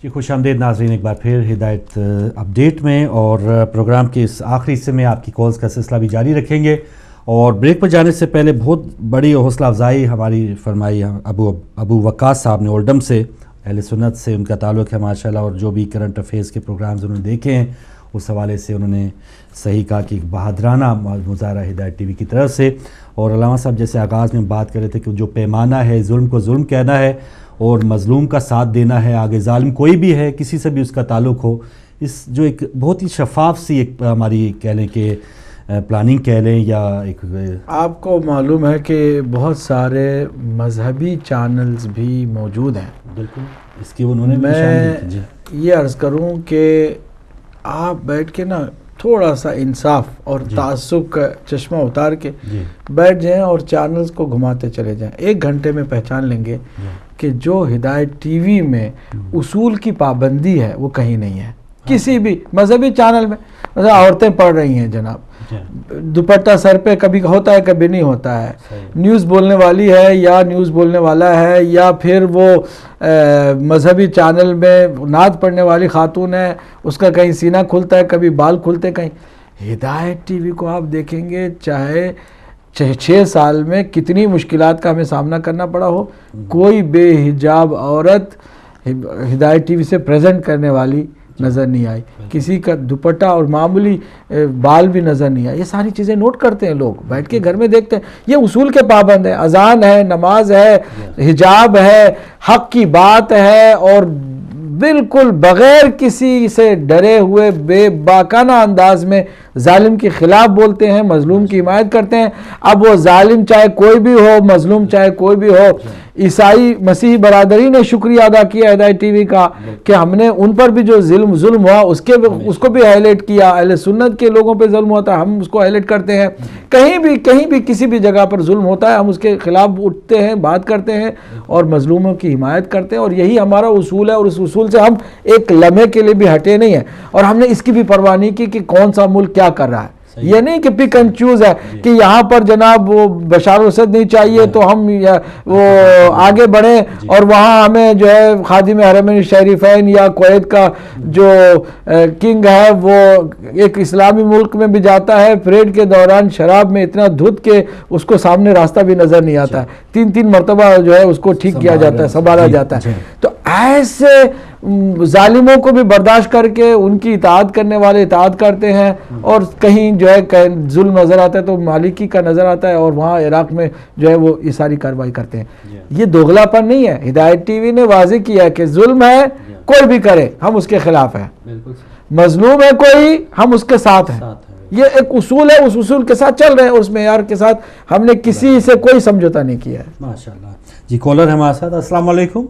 جی خوش آمدید ناظرین ایک بار پھر ہدایت اپڈیٹ میں، اور پروگرام کے اس آخری حصے میں آپ کی کالز کا سلسلہ بھی جاری رکھیں گے، اور بریک پر جانے سے پہلے بہت بڑی حوصلہ افزائی ہماری فرمائی ابو وقاص صاحب نے اولڈم سے، اہل سنت سے ان کا تعلق ہے ماشاءاللہ، اور جو بھی کرنٹ افیئرز کے پروگرامز انہوں نے دیکھے ہیں اس حوالے سے انہوں نے صحیح کہا کہ ایک بہادرانہ مظاہرہ ہدایت ٹی وی کی طرف سے۔ اور علامہ صاحب جیسے آغاز میں بات کر رہے تھے کہ جو پیمانہ ہے ظلم کو ظلم کہنا ہے اور مظلوم کا ساتھ دینا ہے، آگے ظالم کوئی بھی ہے کسی سے بھی اس کا تعلق ہو، اس جو ایک بہت ہی شفاف سی ایک ہماری کہہ لیں کہ پلاننگ کہہ لیں یا ایک، آپ کو معلوم ہے کہ بہت سارے مذہبی چینلز بھی موجود ہیں، بالکل اس کی انہوں نے میں یہ عرض کروں کہ آپ بیٹھ کے نا تھوڑا سا انصاف اور تعصب کا چشمہ اتار کے بیٹھ جائیں اور چینلز کو گھماتے چلے جائیں، 1 گھنٹے میں پہچان لیں گے کہ جو ہدایت ٹی وی میں اصول کی پابندی ہے وہ کہیں نہیں ہے کسی بھی مذہبی چینل میں۔ مثلا عورتیں پڑھ رہی ہیں جناب، دوپٹہ سر پہ کبھی ہوتا ہے کبھی نہیں ہوتا ہے، نیوز بولنے والی ہے یا نیوز بولنے والا ہے، یا پھر وہ مذہبی چینل میں نعت پڑھنے والی خاتون ہے، اس کا کہیں سینہ کھلتا ہے کبھی بال کھلتے کہیں۔ ہدایت ٹی وی کو آپ دیکھیں گے چاہے 6 سال میں کتنی مشکلات کا ہمیں سامنا کرنا پڑا ہو، کوئی بے حجاب عورت ہدایت ٹی وی سے پریزنٹ کرنے والی نظر نہیں آئی، کسی کا دوپٹہ اور معمولی بال بھی نظر نہیں آئے۔ یہ ساری چیزیں نوٹ کرتے ہیں لوگ، بیٹھ کے گھر میں دیکھتے ہیں، یہ اصول کے پابند ہیں، اذان ہے، نماز ہے، حجاب ہے، حق کی بات ہے، اور بالکل بغیر کسی سے ڈرے ہوئے بے باکانہ انداز میں ظالم کے خلاف بولتے ہیں، مظلوم کی حمایت کرتے ہیں۔ اب وہ ظالم چاہے کوئی بھی ہو، مظلوم چاہے کوئی بھی ہو، عیسائی مسیحی برادری نے شکریہ ادا کیا ہدایت ٹی وی کا کہ ہم نے ان پر بھی جو ظلم ہوا اس کو بھی ہائی لائٹ کیا، اہل سنت کے لوگوں پہ ظلم ہوتا ہے ہم اس کو ہائی لائٹ کرتے ہیں، کہیں بھی کسی بھی جگہ پر ظلم ہوتا ہے ہم اس کے خلاف اٹھتے ہیں، بات کرتے ہیں اور مظلوموں کی حمایت کرتے ہیں، اور یہی ہمارا اصول ہے، اور اس اصول سے ہم ایک لمحے کے لیے بھی ہٹے نہیں ہیں، اور ہم نے اس کی بھی پرواہ نہیں کی کہ کون سا ملک کیا کر رہا ہے۔ یہ نہیں کہ پک اینڈ چوز ہے کہ یہاں پر جناب وہ بشار الاسد نہیں چاہیے تو ہم وہ آگے بڑھیں، اور وہاں ہمیں جو ہے خادم حرمین شریفین یا کویت کا جو کنگ ہے وہ ایک اسلامی ملک میں بھی جاتا ہے، پریڈ کے دوران شراب میں اتنا دھت کے اس کو سامنے راستہ بھی نظر نہیں آتا ہے، 3 مرتبہ جو ہے اس کو ٹھیک کیا جاتا ہے، سنبھالا جاتا ہے۔ تو ایسے ظالموں کو بھی برداشت کر کے ان کی اطاعت کرنے والے اطاعت کرتے ہیں، اور کہیں جو ہے ظلم نظر آتا ہے تو مالکی کا نظر آتا ہے، اور وہاں عراق میں جو ہے وہ یہ ساری کارروائی کرتے ہیں۔ یہ دوغلا پن نہیں ہے، ہدایت ٹی وی نے واضح کیا ہے کہ ظلم ہے کوئی بھی کرے ہم اس کے خلاف ہیں، مظلوم ہے کوئی ہم اس کے ساتھ ہیں، یہ ایک اصول ہے، اس اصول کے ساتھ چل رہے ہیں، اور اس معیار کے ساتھ ہم نے کسی سے کوئی سمجھوتا نہیں کیا ہے۔ ماشاءاللہ۔ جی کالر ہے ہمارے ساتھ، السلام علیکم۔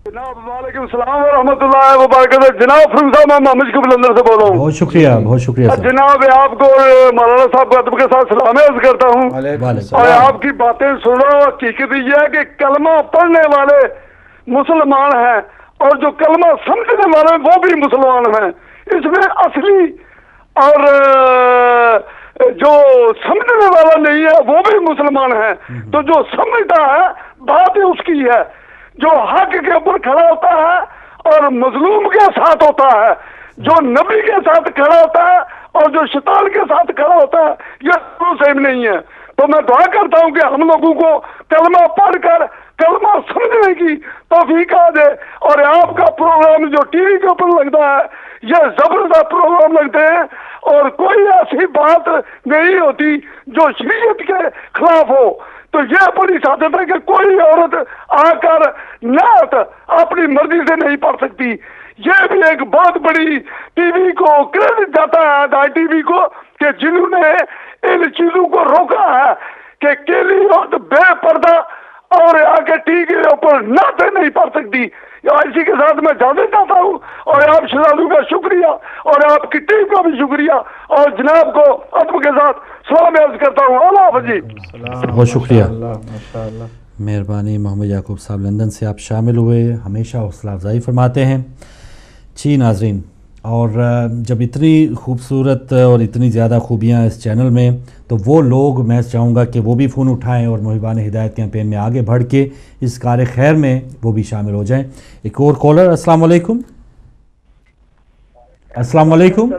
جناب وعلیکم السلام ورحمۃ اللہ وبرکاتہ۔ جناب فروغ صاحب میں محمد شکیب لندن سے بول رہا ہوں۔ بہت شکریہ سر۔ جناب آپ کو مولانا صاحب کو ادب کے ساتھ سلام عرض کرتا ہوں، اور آپ کی باتیں سن رہا ہوں۔ حقیقت یہ ہے کہ کلمہ پڑھنے والے مسلمان ہیں اور جو کلمہ سمجھنے والے ہیں وہ بھی مسلمان ہیں، اس میں اصلی اور جو سمجھنے والا نہیں ہے وہ بھی مسلمان ہے۔ تو جو سمجھتا ہے بات اس کی ہے، جو حق کے اوپر کھڑا ہوتا ہے اور مظلوم کے ساتھ ہوتا ہے، جو نبی کے ساتھ کھڑا ہوتا ہے اور جو شیطان کے ساتھ کھڑا ہوتا ہے، یہ دونوں سیم نہیں ہے۔ تو میں دعا کرتا ہوں کہ ہم لوگوں کو کلمہ پڑھ کر کلمہ سمجھنے کی توفیق آ جائے، اور آپ کا پروگرام جو ٹی وی کے اوپر لگتا ہے یہ زبردست پروگرام لگتے ہیں، اور کوئی ایسی بات نہیں ہوتی جو شریعت کے خلاف ہو۔ تو یہ بڑی سعادت ہے کہ کوئی عورت آ کر نعت اپنی مرضی سے نہیں پڑھ سکتی۔ یہ بھی ایک بہت بڑی ٹی وی کو کریڈٹ جاتا ہے ہدایت ٹی وی کو کہ جنہوں نے ان چیزوں کو روکا ہے کہ کیلی عورت بے پردہ اور آ کے ٹی وی کے اوپر نعتیں نہیں پڑھ سکتی۔ اسی کے ساتھ میں اجازت چاہتا ہوں، اور آپ شہزادوں کا شکریہ اور آپ کی ٹیم کا بھی شکریہ، اور جناب کو ادب کے ساتھ سلام عرض کرتا ہوں۔ اللہ حافظ جی۔ بہت شکریہ، مہربانی۔ محمد یعقوب صاحب لندن سے آپ شامل ہوئے، ہمیشہ حوصلہ افزائی فرماتے ہیں۔ جی ناظرین، اور جب اتنی خوبصورت اور اتنی زیادہ خوبیاں اس چینل میں، تو وہ لوگ میں چاہوں گا کہ وہ بھی فون اٹھائیں اور محبان ہدایت کیمپین میں آگے بڑھ کے اس کار خیر میں وہ بھی شامل ہو جائیں۔ ایک اور کالر، السلام علیکم۔ अस्सलाम वालेकुम।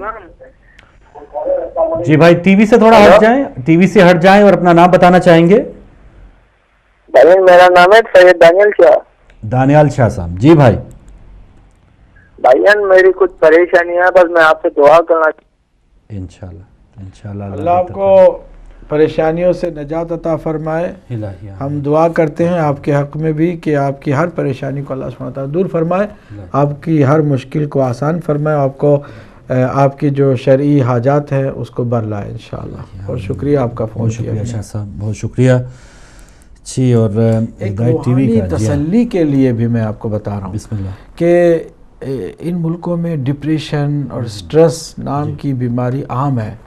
जी भाई, टीवी से थोड़ा हट जाएं, टीवी से हट जाएं और अपना नाम बताना चाहेंगे। भाई मेरा नाम है सैयद दानियल शाह। दानियाल शाह साहब, जी भाई। भाईजान मेरी कुछ परेशानी है, बस मैं आपसे दुआ करना। इंशाल्लाह अल्लाह आपको परेशानियों से नजात अता फरमाए। हम दुआ करते हैं आपके हक़ में भी कि आपकी हर परेशानी को अल्लाह सुब्हानहू व तआला दूर फरमाए, आपकी हर मुश्किल को आसान फरमाए, आपको आपकी जो शरई हाजात है उसको बरलाए इंशाअल्लाह। बहुत शुक्रिया आपका फ़ोन किया। शुक्रिया शाह साहब, बहुत शुक्रिया जी। और एक रूहानी तसल्ली के लिए भी मैं आपको बता रहा हूँ बिस्मिल्लाह कि इन मुल्कों में डिप्रेशन और स्ट्रेस नाम की बीमारी आम है।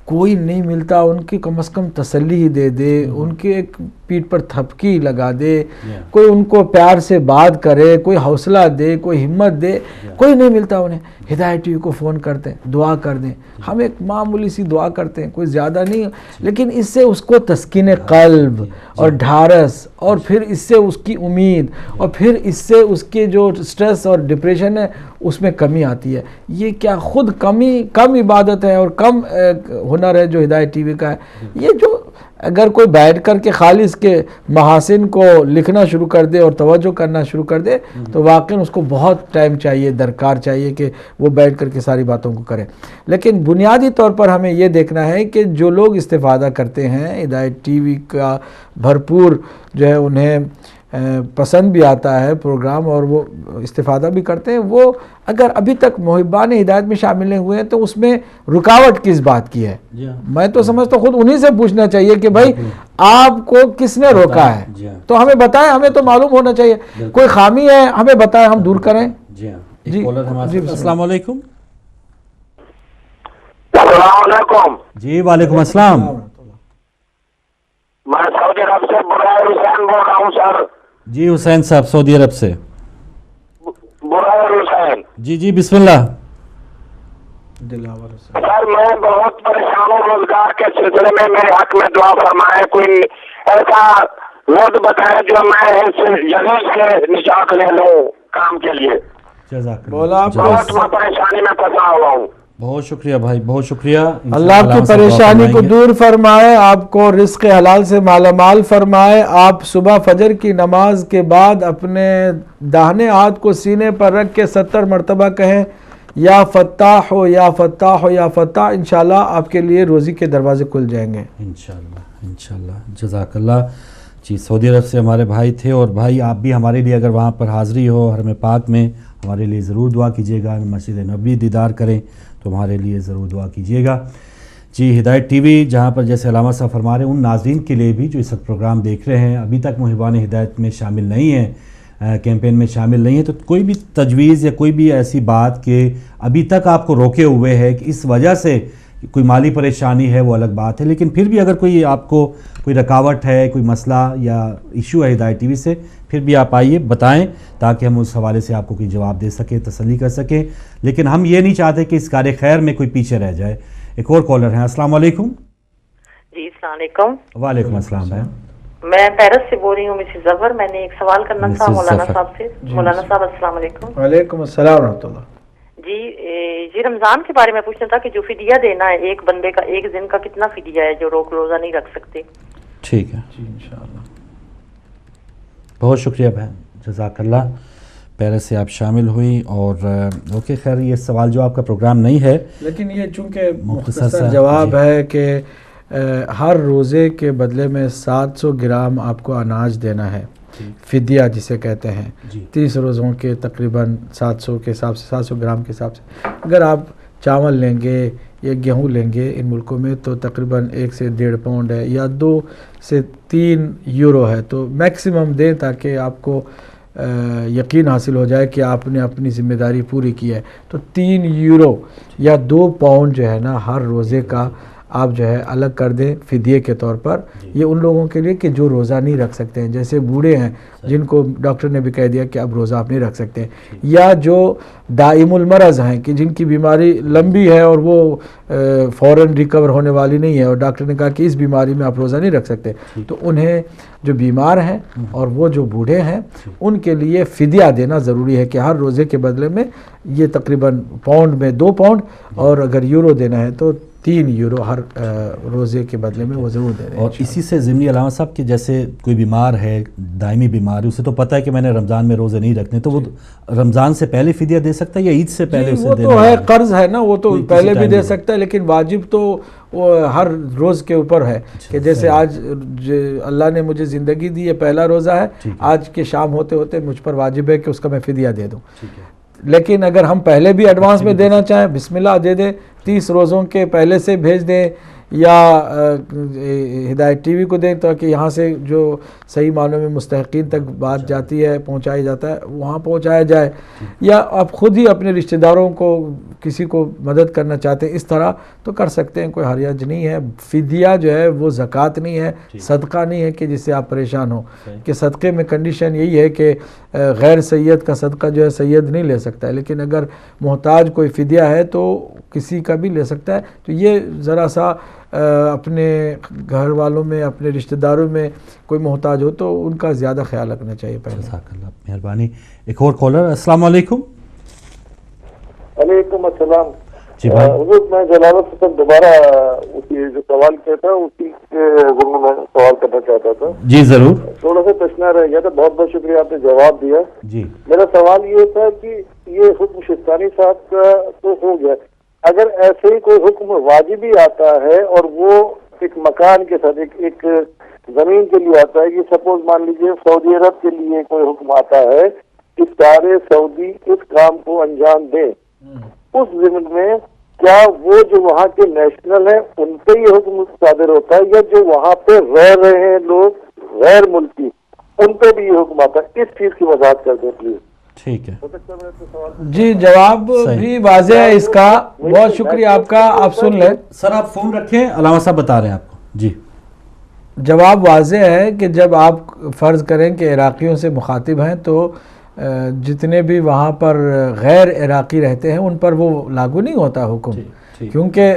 कोई नहीं मिलता उनकी कम से कम तसल्ली ही दे दे, उनके एक पीठ पर थपकी लगा दे, कोई उनको प्यार से बात करे, कोई हौसला दे, कोई हिम्मत दे, कोई नहीं मिलता उन्हें। हिदायत टीवी को फ़ोन करते हैं, दुआ कर दें। हम एक मामूली सी दुआ करते हैं, कोई ज़्यादा नहीं, लेकिन इससे उसको तस्कीन क़ल्ब और ढारस, और फिर इससे उसकी उम्मीद, और फिर इससे उसके जो स्ट्रेस और डिप्रेशन है उसमें कमी आती है। ये क्या खुद कम इबादत है और कम हुनर है जो हिदायत टीवी का है। ये जो अगर कोई बैठ कर के खाली इसके महासिन को लिखना शुरू कर दे और तवज्जो करना शुरू कर दे तो वाकई उसको बहुत टाइम चाहिए, दरकार चाहिए कि वो बैठ कर के सारी बातों को करे। लेकिन बुनियादी तौर पर हमें ये देखना है कि जो लोग इस्तिफ़ादा करते हैं हिदायत टीवी का भरपूर जो है उन्हें पसंद भी आता है प्रोग्राम और वो इस्तिफ़ादा भी करते हैं, वो अगर अभी तक मुहिब्बान हिदायत में शामिल नहीं हुए हैं तो उसमें रुकावट किस बात की है। मैं तो समझता खुद उन्हीं से पूछना चाहिए कि भाई आपको किसने रोका है, तो हमें बताएं, हमें तो मालूम होना चाहिए। कोई खामी है हमें बताएं, हम दूर करें। जी अस्सलाम वालेकुम। जी वालेकुम अस्सलाम। मैं सऊदी अरब से बुराई हुसैन बोल रहा हूँ सर। जी हुसैन साहब, सऊदी अरब से। बुराई हुसैन जी बिस्मिल्लाह। सर मैं बहुत परेशान हूँ रोजगार के सिलसिले में, मेरे हक में दुआ फरमाए, कोई ऐसा रोड बताए जो मैं इस जलील से निजात ले लूँ काम के लिए। बहुत मैं परेशानी में फंसा हुआ हूँ। बहुत शुक्रिया भाई, बहुत शुक्रिया। अल्लाह आपकी परेशानी को दूर फरमाए, आपको रिज़्क़ हलाल से मालामाल फरमाए। आप सुबह फजर की नमाज के बाद अपने दाहिने हाथ को सीने पर रख के 70 मरतबा कहें या फत्ताह हो या फत्ताह हो या फत्ताह, इंशाल्लाह आपके लिए रोज़ी के दरवाजे खुल जाएंगे इंशाल्लाह। जज़ाकल्लाह जी। सऊदी अरब से हमारे भाई थे, और भाई आप भी हमारे लिए अगर वहाँ पर हाज़िरी हो हरम पाक में हमारे लिए ज़रूर दुआ कीजिएगा। मस्जिद नबवी दीदार करें तो हमारे लिए ज़रूर दुआ कीजिएगा जी। हिदायत टीवी जहाँ पर जैसे अलामा साहब फरमा रहे हैं, उन नाज़रीन के लिए भी जो इस वक्त प्रोग्राम देख रहे हैं अभी तक मुहिबान हिदायत में शामिल नहीं हैं, कैंपेन में शामिल नहीं है, तो कोई भी तजवीज़ या कोई भी ऐसी बात कि अभी तक आपको रोके हुए है कि इस वजह से कोई माली परेशानी है, वो अलग बात है। लेकिन फिर भी अगर कोई आपको कोई रुकावट है, कोई मसला या इशू है हिदायत टीवी से, फिर भी आप आइए बताएं ताकि हम उस हवाले से आपको कोई जवाब दे सकें, तसल्ली कर सकें। लेकिन हम ये नहीं चाहते कि इस कार्य खैर में कोई पीछे रह जाए। एक और कॉलर हैं। अस्सलाम वालेकुम। जी अस्सलाम वालेकुम। वालेकुम अस्सलाम। मैं पेरिस से बोल रही हूँ मिसेस जफर। मैंने एक सवाल करना था मौलाना साहब से। मौलाना साहब अस्सलाम वालेकुम। वालेकुम अस्सलाम रहमतुल्लाह। जी रमज़ान के बारे में पूछना था कि जो फिदिया देना है एक बंदे का एक दिन का कितना फिदिया है जो रोज़ा नहीं रख सकते। ठीक है जी इंशाअल्लाह। बहुत शुक्रिया बहन, जज़ाकल्लाह। पेरिस से आप शामिल हुई और ओके खैर ये सवाल जो आपका प्रोग्राम नहीं है, लेकिन ये चूँकि मुख्तसर जवाब है कि हर रोज़े के बदले में 700 ग्राम आपको अनाज देना है, फिदिया जिसे कहते हैं। 30 रोज़ों के तकरीबन 700 के हिसाब से, 700 ग्राम के हिसाब से अगर आप चावल लेंगे या गेहूं लेंगे इन मुल्कों में तो तकरीबन 1 से 1.5 पाउंड है या 2 से 3 यूरो है। तो मैक्सिमम दें ताकि आपको यकीन हासिल हो जाए कि आपने अपनी ज़िम्मेदारी पूरी की है। तो 3 यूरो या 2 पाउंड जो है ना हर रोज़े का آپ جو ہے الگ کر دیں فدیے کے طور پر. یہ ان لوگوں کے لیے کہ جو روزہ نہیں رکھ سکتے ہیں, جیسے بوڑھے ہیں جن کو ڈاکٹر نے بھی کہہ دیا کہ اب روزہ آپ نہیں رکھ سکتے, یا جو دائم المرض ہیں کہ جن کی بیماری لمبی ہے اور وہ فوراً ریکور ہونے والی نہیں ہے اور ڈاکٹر نے کہا کہ اس بیماری میں آپ روزہ نہیں رکھ سکتے, تو انہیں جو بیمار ہیں اور وہ جو بوڑھے ہیں ان کے لیے فدیہ دینا ضروری ہے کہ ہر روزے کے بدلے میں یہ تقریباً پاؤنڈ میں 2 پاؤنڈ اور اگر یورو دینا ہے تو 3 یورو ہر روزے کے بدلے میں وہ ضرور دے رہے ہیں. اور اسی سے ضمنی علامہ صاحب کہ جیسے کوئی بیمار ہے, دائمی بیمار ہے, اسے تو پتہ ہے کہ میں نے رمضان میں روزے نہیں رکھنے, تو وہ رمضان سے پہلے فدیہ دے سکتا ہے یا عید سے پہلے اسے دینا؟ وہ تو ہے قرض ہے نا, وہ تو پہلے بھی دے سکتا ہے, لیکن واجب تو وہ ہر روز کے اوپر ہے کہ جیسے آج اللہ نے مجھے زندگی دی ہے, پہلا روزہ ہے, آج کے شام ہوتے ہوتے مجھ پر واجب ہے کہ اس کا میں فدیہ دے دوں. لیکن اگر ہم پہلے بھی ایڈوانس میں دینا چاہیں, بسم اللہ دے دیں, 30 روزوں کے پہلے سے بھیج دیں, یا ہدایت ٹی وی کو دیں تاکہ یہاں سے جو صحیح معنوں میں مستحقین تک بات جاتی ہے, پہنچایا جاتا ہے, وہاں پہنچایا جائے, یا آپ خود ہی اپنے رشتہ داروں کو کسی کو مدد کرنا چاہتے ہیں اس طرح تو کر سکتے ہیں, کوئی حرج نہیں ہے. فدیہ جو ہے وہ زکوٰۃ نہیں ہے, صدقہ نہیں ہے کہ جس سے آپ پریشان ہو, کہ صدقے میں کنڈیشن یہی ہے کہ غیر سید کا صدقہ جو ہے سید نہیں لے سکتا ہے, لیکن اگر محتاج کوئی فدیہ ہے تو کسی کا بھی لے سکتا ہے. تو یہ ذرا سا اپنے گھر والوں میں, اپنے رشتہ داروں میں کوئی محتاج ہو تو ان کا زیادہ خیال رکھنا چاہیے پہلے. جزاک اللہ, مہربانی. ایک اور کالر. السلام علیکم. وعلیکم السلام. جی بھائی. حضور میں جلالت حسن دوبارہ اسی جو سوال کیا تھا اسی کے ضمن میں سوال کرنا چاہتا تھا. جی ضرور. تھوڑا سا تشنا رہ گیا تھا, بہت بہت شکریہ آپ نے جواب دیا. جی میرا سوال یہ تھا کہ یہ حکم شستانی صاحب کا تو ہو گیا, اگر ایسے ہی کوئی حکم واجبی آتا ہے اور وہ ایک مکان کے ساتھ ایک زمین کے لیے آتا ہے, کہ سپوز مان لیجیے سعودی عرب کے لیے کوئی حکم آتا ہے کہ سارے سعودی اس کام کو انجام دیں, اس ضمن میں کیا وہ جو وہاں کے نیشنل ہیں ان پہ یہ حکم صادر ہوتا ہے, یا جو وہاں پہ رہ رہے ہیں لوگ غیر ملکی ان پہ بھی یہ حکم آتا ہے؟ اس چیز کی وضاحت کر دیں پلیز. ٹھیک ہے. جی جواب بھی واضح ہے اس کا, بہت شکریہ آپ کا. آپ سن لیں سر, آپ فون رکھیں, علامہ صاحب بتا رہے ہیں آپ کو. جی جواب واضح ہے کہ جب آپ فرض کریں کہ عراقیوں سے مخاطب ہیں تو جتنے بھی وہاں پر غیر عراقی رہتے ہیں ان پر وہ لاگو نہیں ہوتا حکم, کیونکہ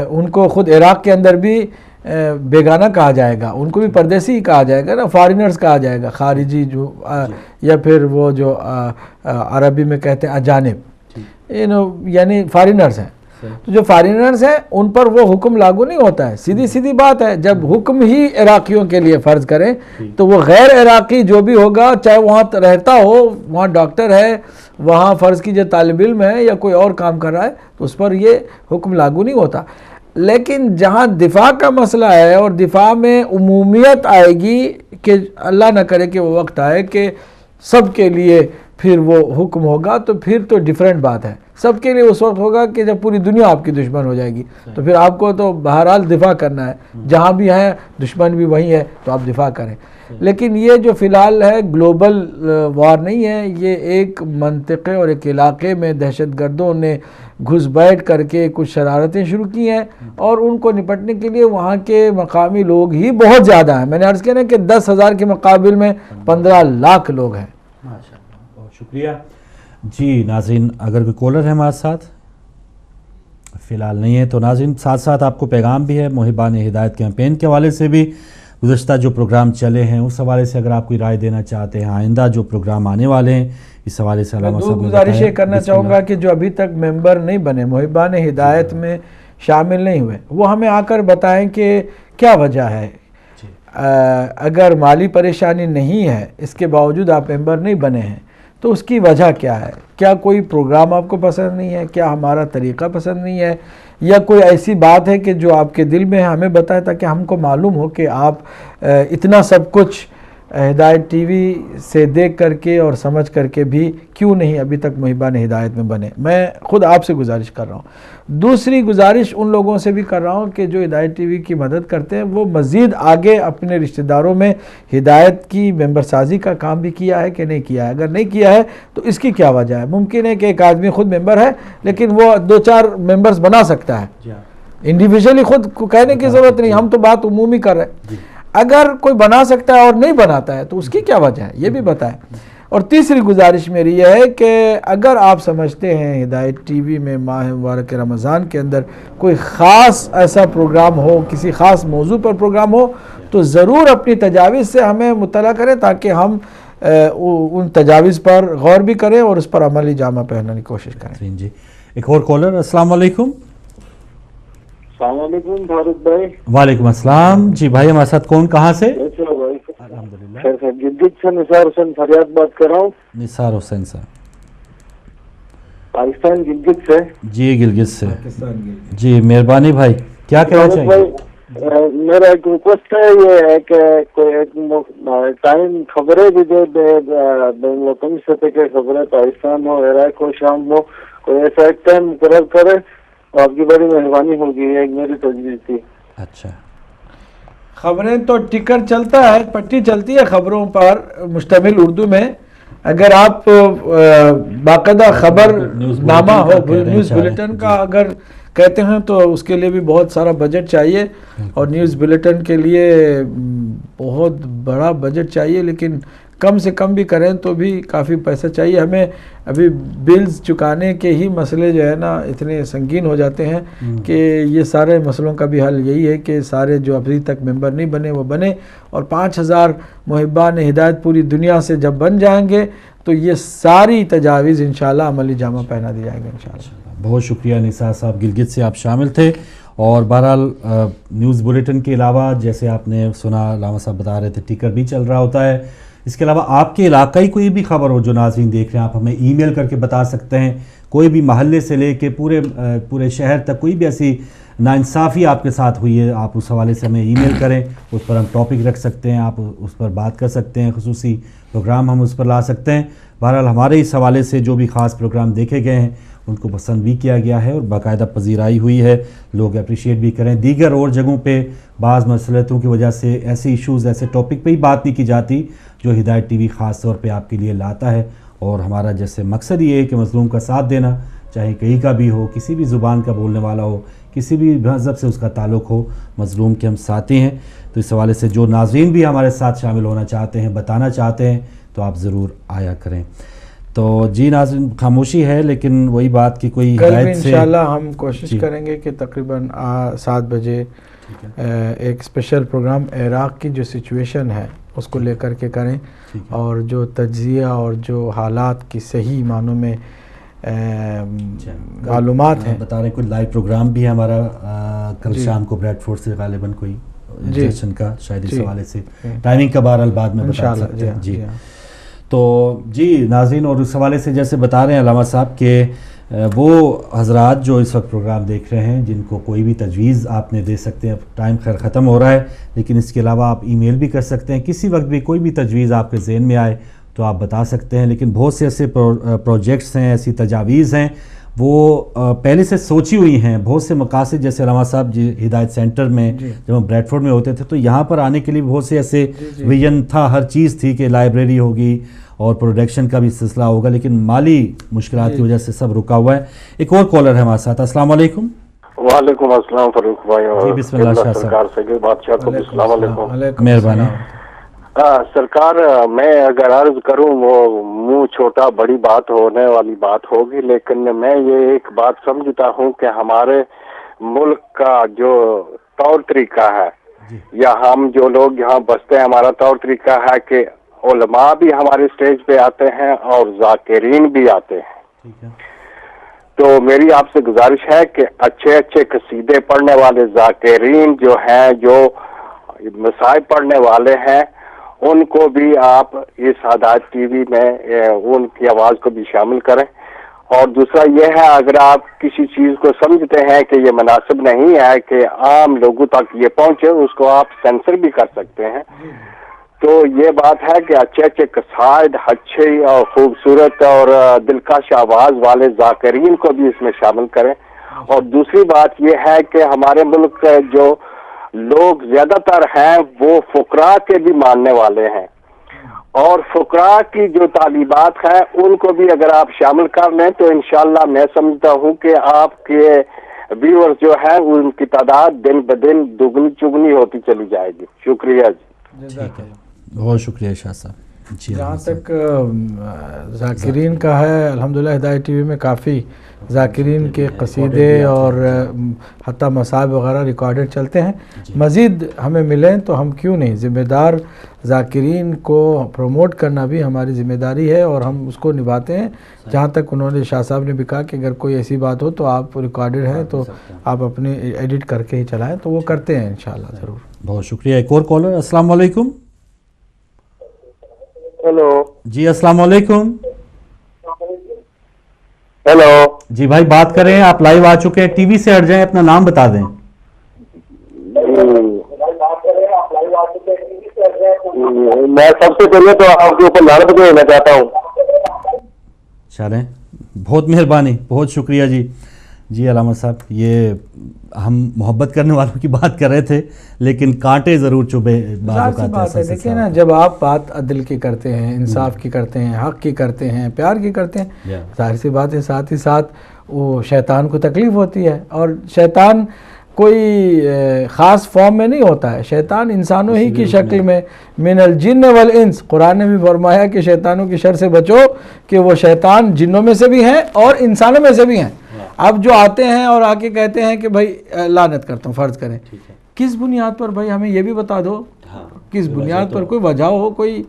ان کو خود عراق کے اندر بھی بیگانہ کہا جائے گا, ان کو بھی پردیسی کہا جائے گا نا, فارینرز کہا جائے گا, خارجی جو یا پھر وہ جو عربی میں کہتے ہیں اجانب, یعنی فارینرز ہیں. تو جو فارینرز ہیں ان پر وہ حکم لاگو نہیں ہوتا ہے. سیدھی بات ہے, جب حکم ہی عراقیوں کے لیے فرض کریں تو وہ غیر عراقی جو بھی ہوگا, چاہے وہاں رہتا ہو, وہاں ڈاکٹر ہے, وہاں فرض کیجئے طالب علم ہے یا کوئی اور کام کر رہا ہے, تو اس پر یہ حکم لاگو نہیں ہوتا. لیکن جہاں دفاع کا مسئلہ ہے اور دفاع میں عمومیت آئے گی, کہ اللہ نہ کرے کہ وہ وقت آئے کہ سب کے لیے پھر وہ حکم ہوگا, تو پھر تو ڈیفرنٹ بات ہے. سب کے لیے اس وقت ہوگا کہ جب پوری دنیا آپ کی دشمن ہو جائے گی, تو پھر آپ کو تو بہرحال دفاع کرنا ہے, جہاں بھی ہیں دشمن بھی وہی ہے تو آپ دفاع کریں. لیکن یہ جو فی الحال ہے گلوبل وار نہیں ہے, یہ ایک منطقے اور ایک علاقے میں دہشت گردوں نے گھس بیٹھ کر کے کچھ شرارتیں شروع کی ہیں, اور ان کو نپٹنے کے لیے وہاں کے مقامی لوگ ہی بہت زیادہ ہیں. میں نے عرض کیا نا کہ 10,000 کے مقابل میں 15 لاکھ لوگ ہیں. بہت شکریہ. جی ناظرین, اگر کوئی کالر ہے ہمارے ساتھ, فی الحال نہیں ہے, تو ناظرین ساتھ ساتھ آپ کو پیغام بھی ہے محبان ہدایت کیمپین کے حوالے سے بھی. گزشتہ جو پروگرام چلے ہیں اس حوالے سے اگر آپ کوئی رائے دینا چاہتے ہیں, آئندہ جو پروگرام آنے والے ہیں اس حوالے سے علامہ صاحب گزارش یہ کرنا چاہوں گا کہ جو ابھی تک ممبر نہیں بنے, محبان ہدایت میں شامل نہیں ہوئے, وہ ہمیں آ کر بتائیں کہ کیا وجہ ہے. اگر مالی پریشانی نہیں ہے, اس کے باوجود آپ ممبر نہیں بنے ہیں, تو اس کی وجہ کیا ہے؟ کیا کوئی پروگرام آپ کو پسند نہیں ہے, کیا ہمارا طریقہ پسند نہیں ہے, یا کوئی ایسی بات ہے کہ جو آپ کے دل میں ہے ہمیں بتائے تاکہ ہم کو معلوم ہو کہ آپ اتنا سب کچھ ہدایت ٹی وی سے دیکھ کر کے اور سمجھ کر کے بھی کیوں نہیں ابھی تک محبان ہدایت میں بنے. میں خود آپ سے گزارش کر رہا ہوں. دوسری گزارش ان لوگوں سے بھی کر رہا ہوں کہ جو ہدایت ٹی وی کی مدد کرتے ہیں وہ مزید آگے اپنے رشتہ داروں میں ہدایت کی ممبر سازی کا کام بھی کیا ہے کہ نہیں کیا ہے. اگر نہیں کیا ہے تو اس کی کیا وجہ ہے؟ ممکن ہے کہ ایک آدمی خود ممبر ہے لیکن وہ 2-4 ممبرز بنا سکتا ہے, इंडिविजुअली खुद को कहने की ज़रूरत नहीं, हम तो बात उमूमी कर रहे हैं। अगर कोई बना सकता है और नहीं बनाता है तो उसकी क्या वजह है, ये भी बताएं। और तीसरी गुजारिश मेरी यह है कि अगर आप समझते हैं हिदायत टीवी में माह मुबारक रमज़ान के अंदर कोई ख़ास ऐसा प्रोग्राम हो, किसी ख़ास मौजू पर प्रोग्राम हो, तो ज़रूर अपनी तजावीज़ से हमें मुतला करें ताकि हम उन तजावीज़ पर गौर भी करें और उस पर अमली जामा पहनने की कोशिश करें। जी, एक और कॉलर। अस्सलाम वालेकुम। सलामुअलैकुम फारूक भाई। वालेकुम अस्सलाम। जी भाई, हमारे साथ कौन, कहाँ से? अल्हम्दुलिल्लाह। खैर सर, गिलगित से निसार हुसैन फरियाद बात कर रहा हूँ। निसार हुसैन साहब, पाकिस्तान गिलगित से। जी, गिलगित से। जी, मेहरबानी भाई, क्या कहना चाहिए? मेरा एक रिक्वेस्ट है, ये है कि कोई टाइम खबरें भी दे कम सतह के खबरें पाकिस्तान हो, इराक हो, शाम हो, कोई ऐसा एक टाइम मुकर्रर करे, आपकी बड़ी मेहरबानी होगी। एक मेरी तजवीज़ थी। अच्छा, खबरें तो टिकर चलता है, पट्टी चलती है खबरों पर मुश्तमिल उर्दू में। अगर आप बाकायदा खबर नामा हो, न्यूज़ बुलेटिन का अगर कहते हैं तो उसके लिए भी बहुत सारा बजट चाहिए और न्यूज़ बुलेटिन के लिए बहुत बड़ा बजट चाहिए, लेकिन कम से कम भी करें तो भी काफ़ी पैसा चाहिए हमें। अभी बिल्स चुकाने के ही मसले जो है ना इतने संगीन हो जाते हैं कि ये सारे मसलों का भी हल यही है कि सारे जो अभी तक मेंबर नहीं बने वो बने, और 5000 मुहिब्बान हिदायत पूरी दुनिया से जब बन जाएंगे तो ये सारी तजावीज़ इंशाल्लाह अमली जामा पहना दी जाएंगे इंशाल्लाह। बहुत शुक्रिया निसार साहब, गिलगित से आप शामिल थे। और बहरहाल न्यूज़ बुलेटिन के अलावा जैसे आपने सुना, लामा साहब बता रहे थे, टिकर भी चल रहा होता है। इसके अलावा आपके इलाकाई कोई भी खबर हो जो नाज़रीन देख रहे हैं, आप हमें ईमेल करके बता सकते हैं। कोई भी महल्ले से लेके पूरे शहर तक कोई भी ऐसी नाइंसाफ़ी आपके साथ हुई है, आप उस हवाले से हमें ईमेल करें, उस पर हम टॉपिक रख सकते हैं, आप उस पर बात कर सकते हैं, खुसूसी प्रोग्राम हम उस पर ला सकते हैं। बहरहाल हमारे इस हवाले से जो भी ख़ास प्रोग्राम देखे गए हैं उनको पसंद भी किया गया है और बाकायदा पजीराई हुई है, लोग अप्रिशिएट भी करें। दीगर और जगहों पे बाज़ मसलतों की वजह से ऐसे इश्यूज़, ऐसे टॉपिक पे ही बात नहीं की जाती जो हिदायत टीवी ख़ास तौर पे आपके लिए लाता है। और हमारा जैसे मकसद ये है कि मज़लूम का साथ देना, चाहे कहीं का भी हो, किसी भी ज़ुबान का बोलने वाला हो, किसी भी मज़हब से उसका ताल्लुक़ हो, मज़लूम के हम साथी हैं। तो इस हवाले से जो नाज़रीन भी हमारे साथ शामिल होना चाहते हैं, बताना चाहते हैं, तो आप ज़रूर आया करें। तो जी नाज़रीन, खामोशी है, लेकिन वही बात कि कोई कल भी इंशाल्लाह हम कोशिश करेंगे कि तकरीबन 7 बजे एक स्पेशल प्रोग्राम इराक़ की जो सिचुएशन है उसको लेकर के करें, और जो तज्ज़िया और जो हालात की सही मानों में मालूमात हैं बता रहे हैं। कोई लाइव प्रोग्राम भी है हमारा कल शाम को ब्रैडफोर्ड से गालिबन कोई जश्न का, शायद इस हवाले से टाइमिंग का बहरहाल बाद में बता सकते हैं। जी तो जी नाज़रीन, और उस हवाले से जैसे बता रहे हैं अलामा साहब के वो हजरात जो इस वक्त प्रोग्राम देख रहे हैं, जिनको कोई भी तजवीज़ आपने दे सकते हैं। टाइम खैर ख़त्म हो रहा है, लेकिन इसके अलावा आप ईमेल भी कर सकते हैं। किसी वक्त भी कोई भी तजवीज़ आपके ज़हन में आए तो आप बता सकते हैं। लेकिन बहुत से ऐसे प्रोजेक्ट्स हैं, ऐसी तजावीज़ हैं वो पहले से सोची हुई हैं। बहुत से मकासद, जैसे अलामा साहब जी हिदायत सेंटर में जब हम ब्रैडफोर्ड में होते थे तो यहाँ पर आने के लिए बहुत से ऐसे विजन था, हर चीज़ थी कि लाइब्रेरी होगी और प्रोडक्शन का भी सिलसिला होगा, लेकिन माली मुश्किलात की वजह से सब रुका हुआ है। एक और कॉलर है हमारे साथ। अस्सलाम वालेकुम। वालेकुम अस्सलाम फारूक भाई, और बिस्मिल्लाह सरकार से बादशाह को अस्सलाम वालेकुम। मेहरबानी। सरकार, मैं अगर अर्ज करूं वो मुंह छोटा बड़ी बात होने वाली बात होगी, लेकिन मैं ये एक बात समझता हूं कि हमारे मुल्क का जो तौर तरीका है, या हम जो लोग यहाँ बसते हैं, हमारा तौर तरीका है कि उलमा भी हमारे स्टेज पे आते हैं और जाकिरीन भी आते हैं। तो मेरी आपसे गुजारिश है कि अच्छे अच्छे कसीदे पढ़ने वाले जाकिरीन जो हैं, जो मसाइब पढ़ने वाले हैं, उनको भी आप इस हिदायत टीवी में उनकी आवाज़ को भी शामिल करें। और दूसरा ये है, अगर आप किसी चीज़ को समझते हैं कि ये मुनासिब नहीं है कि आम लोगों तक ये पहुंचे, उसको आप सेंसर भी कर सकते हैं। तो ये बात है कि अच्छे अच्छे कसायद, अच्छे और खूबसूरत और दिलकश आवाज़ वाले जाकिरीन को भी इसमें शामिल करें। और दूसरी बात ये है कि हमारे मुल्क के जो लोग ज्यादातर हैं वो फुकरा के भी मानने वाले हैं, और फुकरा की जो तालीबात है उनको भी अगर आप शामिल कर लें तो इंशाल्लाह मैं समझता हूँ कि आपके व्यूअर्स जो है उनकी तादाद दिन ब दिन दुगनी चुगनी होती चली जाएगी। शुक्रिया जी। ठीक है, बहुत शुक्रिया शाह साहब। जहाँ तक ज़ाकिरीन का है, अल्हम्दुलिल्लाह हिदायत टीवी में काफ़ी ज़ाकिरीन के कसीदे और हत्ता मसाब वगैरह रिकॉर्डेड चलते हैं। मज़ीद हमें मिलें तो हम क्यों नहीं, ज़िम्मेदार ज़ाकिरीन को प्रमोट करना भी हमारी ज़िम्मेदारी है और हम उसको निभाते हैं। जहाँ तक उन्होंने शाह साहब ने भी कहा कि अगर कोई ऐसी बात हो तो आप रिकॉर्डेड है तो आप अपने एडिट करके ही चलाएँ, तो वो करते हैं इंशाअल्लाह ज़रूर। बहुत शुक्रिया। एक और कॉलर, अस्सलाम वालेकुम। हेलो जी अस्सलाम वालेकुम। हेलो जी भाई बात करें, आप लाइव आ चुके हैं, टीवी से हट जाएं, अपना नाम बता दें। मैं सबसे पहले तो आपके ऊपर लानत भेजना चाहता हूँ। चलें, बहुत मेहरबानी, बहुत शुक्रिया जी। जी अलामा साहब, ये हम मोहब्बत करने वालों की बात कर रहे थे लेकिन कांटे ज़रूर चुभे। बात है, देखिए ना, जब आप बात अदल की करते हैं, इंसाफ की करते हैं, हक़ की करते हैं, प्यार की करते हैं, जाहिर सी बात है साथ ही साथ वो शैतान को तकलीफ़ होती है। और शैतान कोई ख़ास फॉर्म में नहीं होता है, शैतान इंसानों ही की शक्ल में, मिनल जिन्न वल इंस, कुरान ने भी फरमाया कि शैतानों की शर से बचो, कि वो शैतान जिन्नों में से भी हैं और इंसानों में से भी हैं। अब जो आते हैं और आके कहते हैं कि भाई लानत करता हूँ, फ़र्ज़ करें, किस बुनियाद पर, भाई हमें ये भी बता दो, किस बुनियाद पर, कोई वजह हो, कोई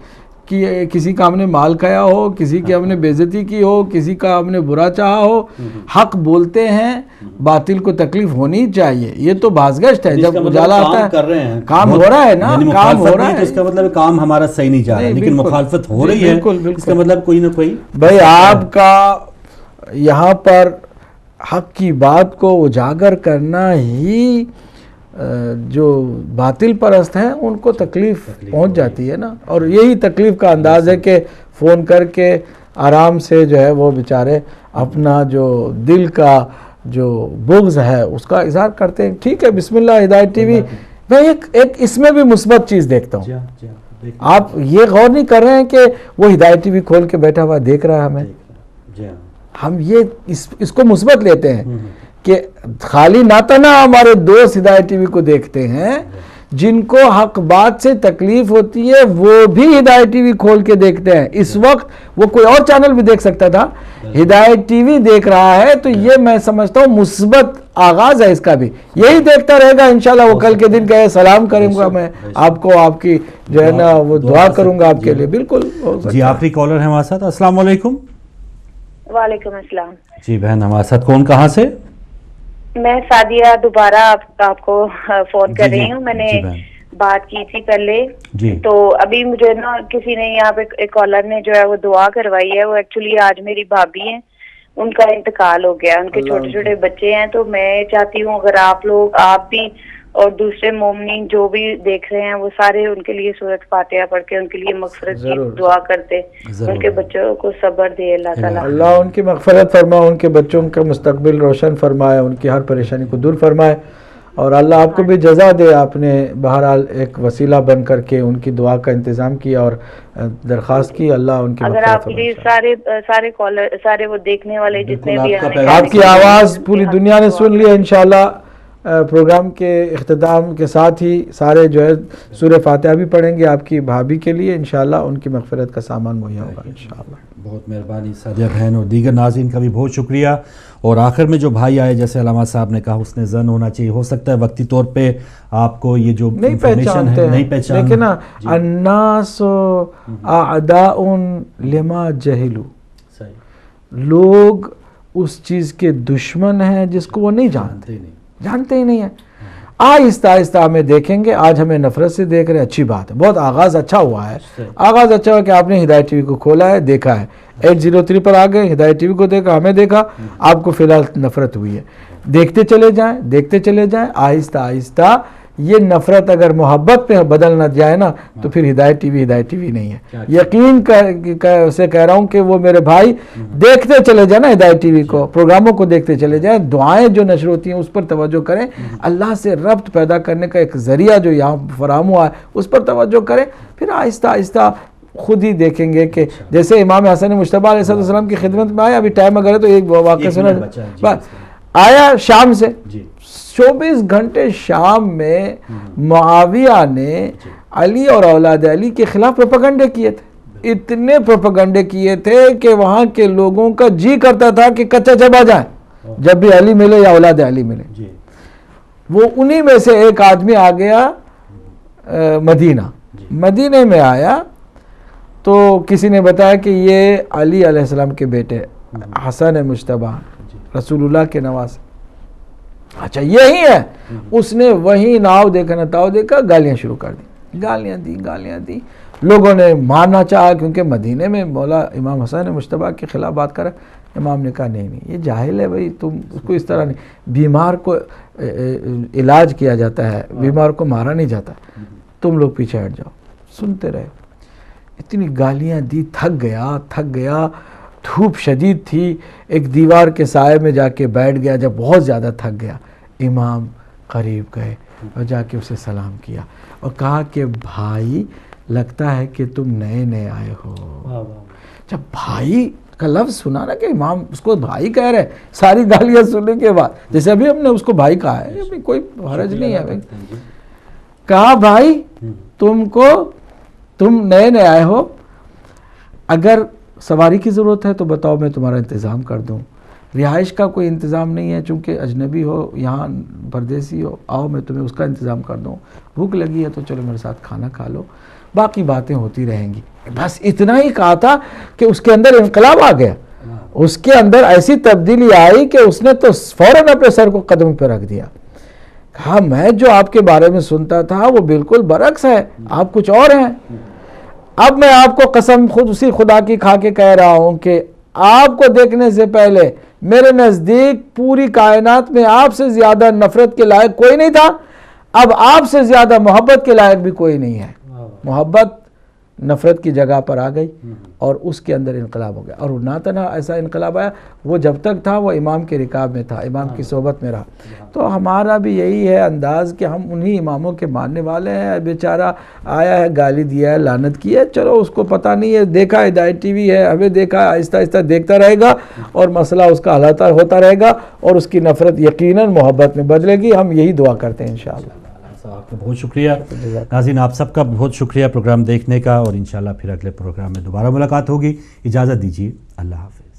कि किसी का हमने माल खाया हो, किसी की हमने बेइज्जती की हो, किसी का हमने बुरा चाहा हो। हक बोलते हैं, बातिल को तकलीफ होनी चाहिए, ये तो बाज़गश्त है। जब उजाला आता है, कर रहे हैं, काम हो रहा है ना, काम हो रहा है, इसका मतलब काम हमारा सही नहीं जा रहा है, लेकिन मुखालफत हो रही है, इसका मतलब कोई ना कोई। भाई आपका यहाँ पर हक की बात को उजागर करना ही जो बातिल परस्त हैं उनको तकलीफ़ पहुंच जाती है ना। और यही तकलीफ़ का अंदाज़ है कि फ़ोन करके आराम से जो है वो बेचारे अपना जो दिल का जो बुग़्ज़ है उसका इज़हार करते हैं। ठीक है, बिस्मिल्लाह हिदायत टीवी। मैं एक इसमें भी मुस्बत चीज़ देखता हूँ। आप ये गौर नहीं कर रहे हैं कि वो हिदायत टीवी खोल के बैठा हुआ देख रहा है हमें। हम ये इसको मुस्बत लेते हैं कि खाली नातना हमारे दोस्त हिदायत टीवी को देखते हैं, जिनको हक बात से तकलीफ होती है वो भी हिदायत टीवी खोल के देखते हैं। इस वक्त वो कोई और चैनल भी देख सकता था, हिदायत टीवी देख रहा है, तो ये मैं समझता हूँ मुस्बत आगाज है इसका भी। यही देखता रहेगा इंशाल्लाह। वो कल के दिन कहे सलाम करूंगा मैं आपको, आपकी जो है ना वो दुआ करूंगा आपके लिए। बिल्कुल जी। आखिरी कॉलर है हमारे साथ, अस्सलाम वालेकुम। वालेकुम अस्सलाम। जी बहन, हमारे साथ कौन, कहाँ से? मैं सादिया दोबारा आपको फोन कर रही हूँ। मैंने बात की थी पहले जी। तो अभी मुझे ना किसी ने यहाँ पे एक कॉलर ने जो है वो दुआ करवाई है। वो एक्चुअली आज मेरी भाभी हैं, उनका इंतकाल हो गया, उनके छोटे छोटे बच्चे हैं। तो मैं चाहती हूँ अगर आप लोग, आप भी और दूसरे मोमिन जो भी देख रहे हैं वो सारे उनके लिए सूरत फातिहा पढ़ के उनके लिए मगफिरत की दुआ करते, उनके बच्चों को सब्र दे अल्लाह ताला। अल्लाह उनकी मगफिरत फरमाए, उनके बच्चों का मुस्तकबिल रोशन फरमाए, उनकी हर परेशानी को दूर फरमाए और अल्लाह आपको भी जज़ा दे। आपने बहरहाल एक वसीला बन करके उनकी दुआ का इंतज़ाम किया और दरख्वास्त की। अल्लाह उनकी अगर आपके सारे कॉलर, सारे वो देखने वाले जितने भी आपकी आवाज़ पूरी दुनिया ने सुन लिया। इंशाल्लाह प्रोग्राम के इख्तिताम के साथ ही सारे जो है सूरह फातिहा भी पढ़ेंगे आपकी भाभी के लिए, इंशाल्लाह उनकी मगफिरत का सामान मुहैया होगा इंशाल्लाह। बहुत मेहरबानी सादिया बहन और दीगर नाज़रीन का भी बहुत शुक्रिया। और आखिर में जो भाई आए, जैसे अलामा साहब ने कहा, उसने ज़न होना चाहिए। हो सकता है वक्ती तौर पे आपको ये जो नहीं पहचानते हैं, नहीं पहचान, लेकिन ना अन्नासु अअदाउन लिमा जहिलू, लोग उस चीज़ के दुश्मन हैं जिसको वो नहीं जानते ही नहीं है। आहिस्ता आहिस्ता हमें देखेंगे। आज हमें नफरत से देख रहे हैं, अच्छी बात है, बहुत आगाज़ अच्छा हुआ है। आगाज़ अच्छा हुआ कि आपने हिदायत टीवी को खोला है, देखा है, 803 पर आ गए, हिदायत टीवी को देखा, हमें देखा, आपको फिलहाल नफरत हुई है। देखते चले जाएं आहिस्ता आहिस्ता। ये नफरत अगर मोहब्बत पे बदल ना जाए ना तो फिर हिदायत टीवी नहीं है। यकीन से कह रहा हूँ कि वो मेरे भाई देखते चले जाए ना हिदायत टीवी को, प्रोग्रामों को देखते चले जाएं, दुआएं जो नशर होती हैं उस पर तवज्जो करें, अल्लाह से रब्त पैदा करने का एक ज़रिया जो यहाँ फराहम हुआ है उस पर तवज्जो करें। फिर आहिस्ता आहिस्ता खुद ही देखेंगे कि जैसे इमाम हसन मुश्तबा अलैहिस्सलाम की खिदमत में आए। अभी टाइम अगर है तो एक वाक़या सुना, آیا شام سے 24 گھنٹے شام میں معاویہ نے علی اور اولاد علی کے خلاف پروپیگنڈے کیے تھے، اتنے پروپیگنڈے کیے تھے کہ وہاں کے لوگوں کا جی کرتا تھا کہ کچا چبا جائیں جب بھی علی ملے یا اولاد علی ملے۔ وہ انہی میں سے ایک آدمی آ گیا مدینہ میں آیا تو کسی نے بتایا کہ یہ علی علیہ السلام کے بیٹے حسن مجتبی رسول اللہ کے نواز، اچھا یہی ہے۔ اس نے وہی ناؤ دیکھا نہ تاؤ دیکھا، گالیاں شروع کر دی، گالیاں دی۔ لوگوں نے مارنا چاہا کیونکہ مدینے میں مولا امام حسن مجتبی کے خلاف بات کرا۔ امام نے کہا نہیں یہ جاہل ہے بھائی، تم اس کو اس طرح نہیں، بیمار کو علاج کیا جاتا ہے، بیمار کو مارا نہیں جاتا، تم لوگ پیچھے ہٹ جاؤ۔ سنتے رہے، اتنی گالیاں دی، تھک گیا، دھوپ شدید تھی، ایک دیوار کے سائے میں جا کے بیٹھ گیا۔ جب بہت زیادہ تھک گیا، امام قریب گئے اور جا کے اسے سلام کیا اور کہا کہ بھائی لگتا ہے کہ تم نئے آئے ہو۔ جب بھائی کا لفظ سنا نا کہ امام اس کو بھائی کہہ رہے، ساری گالیاں سننے کے بعد، جیسے ابھی ہم نے اس کو بھائی کہا ہے، کوئی حرج نہیں ہے، کہا بھائی تم نئے آئے ہو، اگر سواری کی ضرورت ہے تو بتاؤ میں تمہارا انتظام کر دوں، رہائش کا کوئی انتظام نہیں ہے چونکہ اجنبی ہو، یہاں پردیسی ہو، آؤ میں تمہیں اس کا انتظام کر دوں، بھوک لگی ہے تو چلو میرے ساتھ کھانا کھا لو، باقی باتیں ہوتی رہیں گی۔ بس اتنا ہی کہا تھا کہ اس کے اندر انقلاب آ گیا، اس کے اندر ایسی تبدیلی آئی کہ اس نے تو فوراً اپنے سر کو قدم پہ رکھ دیا، کہا میں جو آپ کے بارے میں سنتا تھا وہ بالکل برعکس ہے، آپ کچھ اور ہیں۔ اب میں آپ کو قسم اسی خدا کی کھا کے کہہ رہا ہوں کہ آپ کو دیکھنے سے پہلے میرے نزدیک پوری کائنات میں آپ سے زیادہ نفرت کے لائق کوئی نہیں تھا، اب آپ سے زیادہ محبت کے لائق بھی کوئی نہیں ہے۔ محبت نفرت کی جگہ پر آ گئی اور اس کے اندر انقلاب ہو گیا، اور نہ تنہا ایسا انقلاب آیا، وہ جب تک تھا وہ امام کے رکاب میں تھا، امام کی صحبت میں رہا۔ تو ہمارا بھی یہی ہے انداز کہ ہم انہی اماموں کے ماننے والے ہیں۔ بیچارہ آیا ہے، گالی دیا ہے، لعنت کی ہے، چلو اس کو پتہ نہیں ہے، دیکھا ہدایت ٹی وی ہے، ہمیں دیکھا، آہستہ آہستہ دیکھتا رہے گا اور مسئلہ اس کا حل ہوتا رہے گا اور اس کی نفرت یقیناً محبت میں بدلے گی۔ ہم یہی دعا کرتے ہیں انشاءاللہ۔ آپ کا بہت شکریہ ناظرین، آپ سب کا بہت شکریہ پروگرام دیکھنے کا، اور انشاءاللہ پھر اگلے پروگرام میں دوبارہ ملاقات ہوگی۔ اجازت دیجیے، اللہ حافظ۔